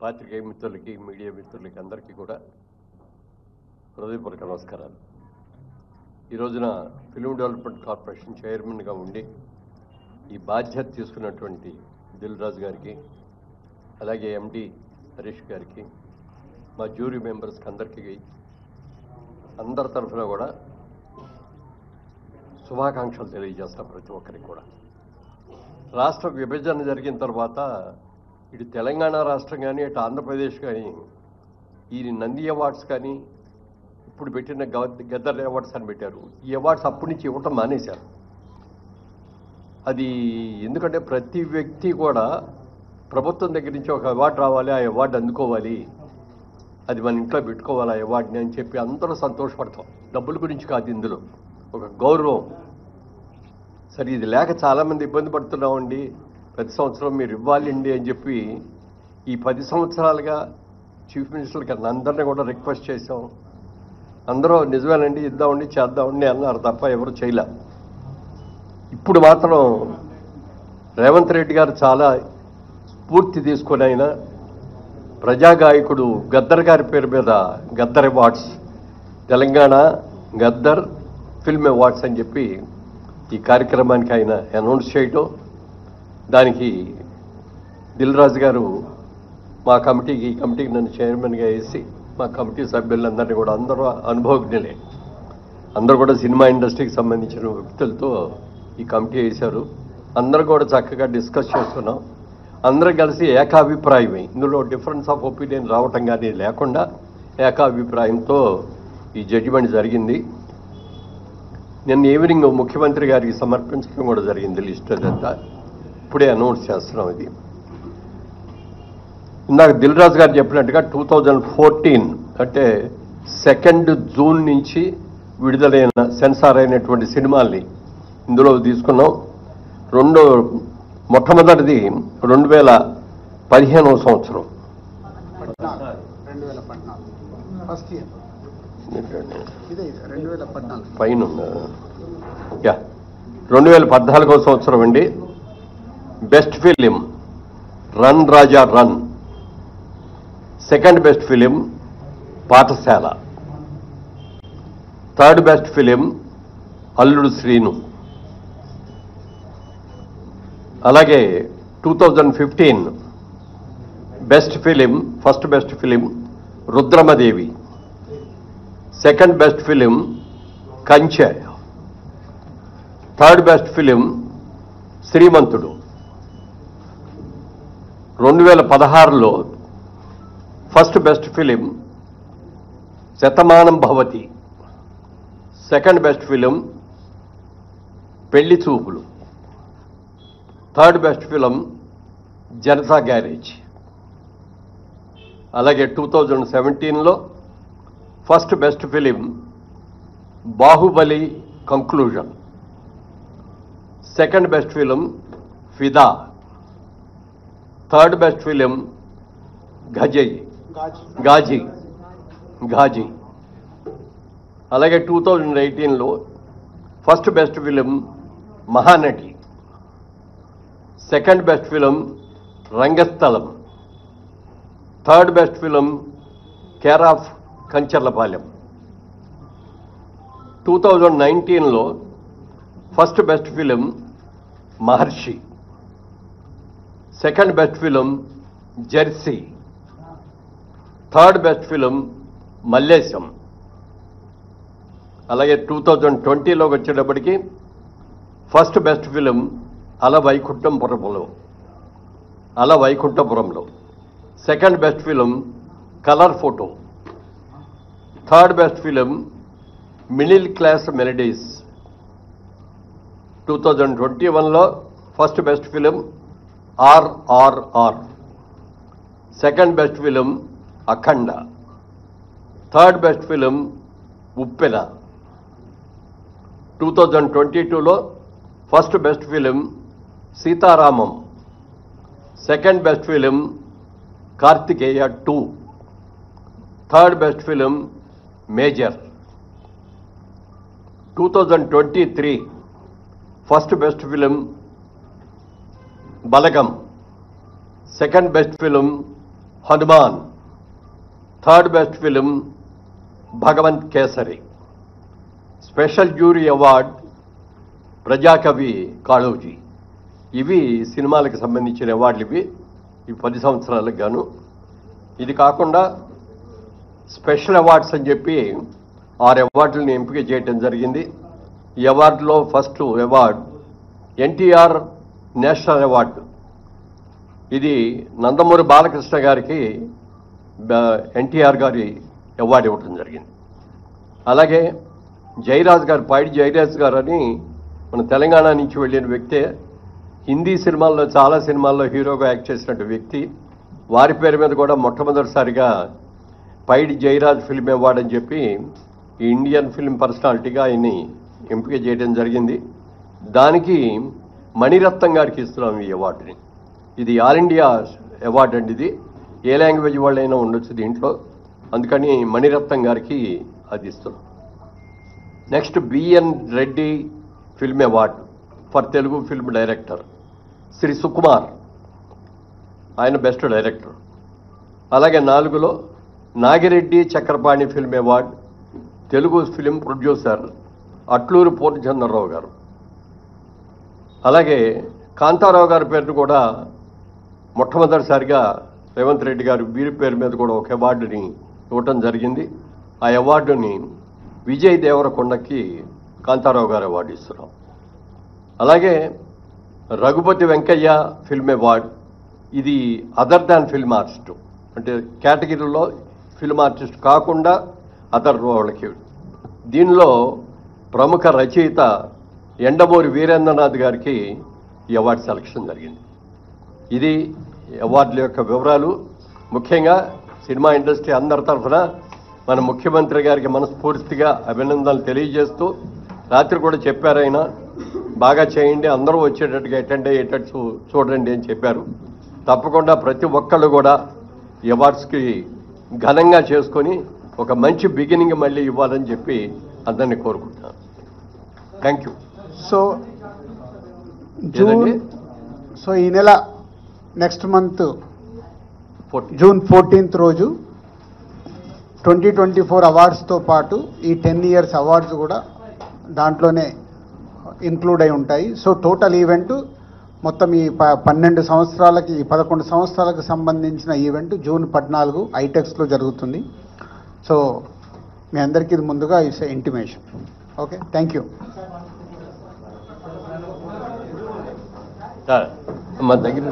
పాత్రికేయ మిత్రులకి మీడియా మిత్రులకి అందరికీ కూడా హృదయపూర్వక నమస్కారాలు. ఈ రోజున ఫిల్మ్ డెవలప్మెంట్ కార్పొరేషన్ చైర్మన్గా ఉండి ఈ బాధ్యత తీసుకున్నటువంటి దిల్ రాజు గారికి, అలాగే ఎండి హరీష్ గారికి, మా జ్యూరీ మెంబర్స్కి అందరికీ అందరి తరఫున కూడా శుభాకాంక్షలు తెలియజేస్తాం. ప్రతి ఒక్కరికి కూడా రాష్ట్ర విభజన జరిగిన తర్వాత ఇటు తెలంగాణ రాష్ట్రం కానీ ఇటు ఆంధ్రప్రదేశ్ కానీ ఈ నంది అవార్డ్స్ కానీ ఇప్పుడు పెట్టిన గద్దర్ అవార్డ్స్ అని పెట్టారు. ఈ అవార్డ్స్ అప్పటి నుంచి ఇవ్వటం మానేశారు. అది ఎందుకంటే ప్రతి వ్యక్తి కూడా ప్రభుత్వం దగ్గర నుంచి ఒక అవార్డు రావాలి, ఆ అవార్డు అందుకోవాలి, అది మన ఇంట్లో పెట్టుకోవాలి ఆ అవార్డుని అని చెప్పి అందరూ సంతోషపడతాం. డబ్బుల గురించి కాదు, ఇందులో ఒక గౌరవం. సరే, ఇది లేక చాలామంది ఇబ్బంది పడుతున్నామండి, ప్రతి సంవత్సరం మీరు ఇవ్వాలండి అని చెప్పి ఈ 10 సంవత్సరాలుగా చీఫ్ మినిస్టర్ గారిని అందరినీ కూడా రిక్వెస్ట్ చేసాం. అందరూ నిజమేనండి ఇద్దామండి చేద్దామండి అన్నారు తప్ప ఎవరు చేయలే. ఇప్పుడు మాత్రం రేవంత్ రెడ్డి గారు చాలా స్ఫూర్తి తీసుకొని ఆయన ప్రజాగాయకుడు గద్దర్ గారి పేరు మీద Gaddar awards, Telangana Gaddar film awards అని చెప్పి ఈ కార్యక్రమానికి ఆయన అనౌన్స్ చేయటం, దానికి దిల్ రాజు గారు మా కమిటీకి ఈ కమిటీకి నన్ను చైర్మన్గా వేసి మా కమిటీ సభ్యులందరినీ కూడా అందరూ అనుభవజ్ఞులే, అందరూ కూడా సినిమా ఇండస్ట్రీకి సంబంధించిన వ్యక్తులతో ఈ కమిటీ వేశారు. అందరూ కూడా చక్కగా డిస్కస్ చేస్తున్నాం. అందరూ కలిసి ఏకాభిప్రాయమే, ఇందులో డిఫరెన్స్ ఆఫ్ ఒపీనియన్ రావటం కానీ లేకుండా ఏకాభిప్రాయంతో ఈ జడ్జిమెంట్ జరిగింది. నిన్న ఈవినింగ్ ముఖ్యమంత్రి గారికి సమర్పించడం కూడా జరిగింది. లిస్ట్ అదంతా ఇప్పుడే అనౌన్స్ చేస్తున్నాం. ఇది ఇందాక దిల్ రాజు గారు చెప్పినట్టుగా 2014 అంటే 2 జూన్ నుంచి విడుదలైన సెన్సార్ అయినటువంటి సినిమాల్ని ఇందులో తీసుకున్నాం. మొట్టమొదటిది 2015వ సంవత్సరం, పైన 2014వ సంవత్సరం అండి. Best film run Raja run, second best film Pathshala, third best film Alludu Seenu. అలాగే 2015 best film, first best film Rudramadevi, second best film Kanche, third best film Srimanthudu. 2016లో first best film Shatamanam Bhavati, second best film Pelli Choopulu, third best film Janatha garage. అలాగే 2017లో first best film Baahubali conclusion, second best film Fidaa, third best film Ghazi. అలాగే 2018లో first best film Mahanati, second best film Rangasthalam, third best film care of Kancharapalem. 2019లో first best film Maharshi, second best film Jersey, third best film Mallesham. అలాగే 2020లోకి వచ్చేటప్పటికి first best film Ala Vaikunthapurramuloo, second best film colour photo, third best film middle class melodies. 2021లో first best film RRR, second best film Akhanda, third best film Uppena. 2022లో first best film Sitaramam, second best film Karthikeya 2, third best film major. 2023 first best film Balagam, second best film Hanuman. Third best film Bhagavanth Kesari. Special jury award Prajakavi Kaloji. ఇవి సినిమాలకు సంబంధించిన అవార్డులు. ఇవి 10 సంవత్సరాలకు గాను. ఇది కాకుండా స్పెషల్ అవార్డ్స్ అని చెప్పి 6 అవార్డులను ఎంపిక చేయడం జరిగింది. ఈ అవార్డులో first award NTR national award. ఇది నందమూరి బాలకృష్ణ గారికి ఎన్టీఆర్ గారి అవార్డు ఇవ్వడం జరిగింది. అలాగే జయరాజ్ గారు, పైడి జయరాజ్ గారు అని మన తెలంగాణ నుంచి వెళ్ళిన వ్యక్తే. హిందీ సినిమాల్లో చాలా సినిమాల్లో హీరోగా యాక్ట్ చేసినట్టు వ్యక్తి. వారి పేరు మీద కూడా మొట్టమొదటిసారిగా పైడి జయరాజ్ ఫిల్మ్ అవార్డు అని చెప్పి ఈ ఇండియన్ ఫిల్మ్ పర్సనాలిటీగా ఆయన్ని ఎంపిక చేయడం జరిగింది. దానికి మణిరత్నం గారికి ఇస్తున్నాం ఈ అవార్డుని. ఇది ఆల్ ఇండియా అవార్డు అండి. ఇది ఏ లాంగ్వేజ్ వాళ్ళైనా ఉండొచ్చు దీంట్లో, అందుకని మణిరత్నం గారికి అది ఇస్తున్నాం. Next BN Reddy film award for Telugu film director Shri Sukumar, ఆయన బెస్ట్ డైరెక్టర్. అలాగే 4లో Nagireddy Chakrapani film award Telugu film producer Atluru Purnachandrarao గారు. అలాగే కాంతారావు గారి పేరును కూడా మొట్టమొదటిసారిగా రేవంత్ రెడ్డి గారు వీరి పేరు మీద కూడా ఒక అవార్డుని ఇవ్వటం జరిగింది. ఆ అవార్డుని విజయ్ దేవరకొండకి కాంతారావు గారు అవార్డు ఇస్తున్నాం. అలాగే రఘుపతి వెంకయ్య ఫిల్మ్ అవార్డు. ఇది అదర్ దాన్ ఫిల్మ్ ఆర్టిస్ట్, అంటే కేటగిరీలో ఫిల్మ్ ఆర్టిస్ట్ కాకుండా అదర్ వాళ్ళకి. దీనిలో ప్రముఖ రచయిత ఎండమూరి వీరేంద్రనాథ్ గారికి ఈ అవార్డు సెలక్షన్ జరిగింది. ఇది అవార్డుల యొక్క వివరాలు. ముఖ్యంగా సినిమా ఇండస్ట్రీ అందరి తరఫున మన ముఖ్యమంత్రి గారికి మనస్ఫూర్తిగా అభినందనలు తెలియజేస్తూ, రాత్రి కూడా చెప్పారు ఆయన, బాగా చేయండి, అందరూ వచ్చేటట్టుగా అటెండ్ అయ్యేటట్టు చూడండి అని చెప్పారు. తప్పకుండా ప్రతి ఒక్కళ్ళు కూడా ఈ అవార్డ్స్కి ఘనంగా చేసుకొని ఒక మంచి బిగినింగ్ మళ్ళీ ఇవ్వాలని చెప్పి అందరినీ కోరుకుంటున్నాను. Thank you. సో ఈ నెల నెక్స్ట్ మంత్ జూన్ 14th రోజు 2024 అవార్డ్స్తో పాటు ఈ 10 years అవార్డ్స్ కూడా దాంట్లోనే ఇంక్లూడ్ అయి ఉంటాయి. సో టోటల్ ఈవెంట్ మొత్తం ఈ 12 సంవత్సరాలకి 11 సంవత్సరాలకు సంబంధించిన ఈవెంట్ జూన్ 14 ఐటెక్స్లో జరుగుతుంది. సో మీ అందరికీ ఇది ముందుగా it's intimation. Okay, thank you. మా దగ్గర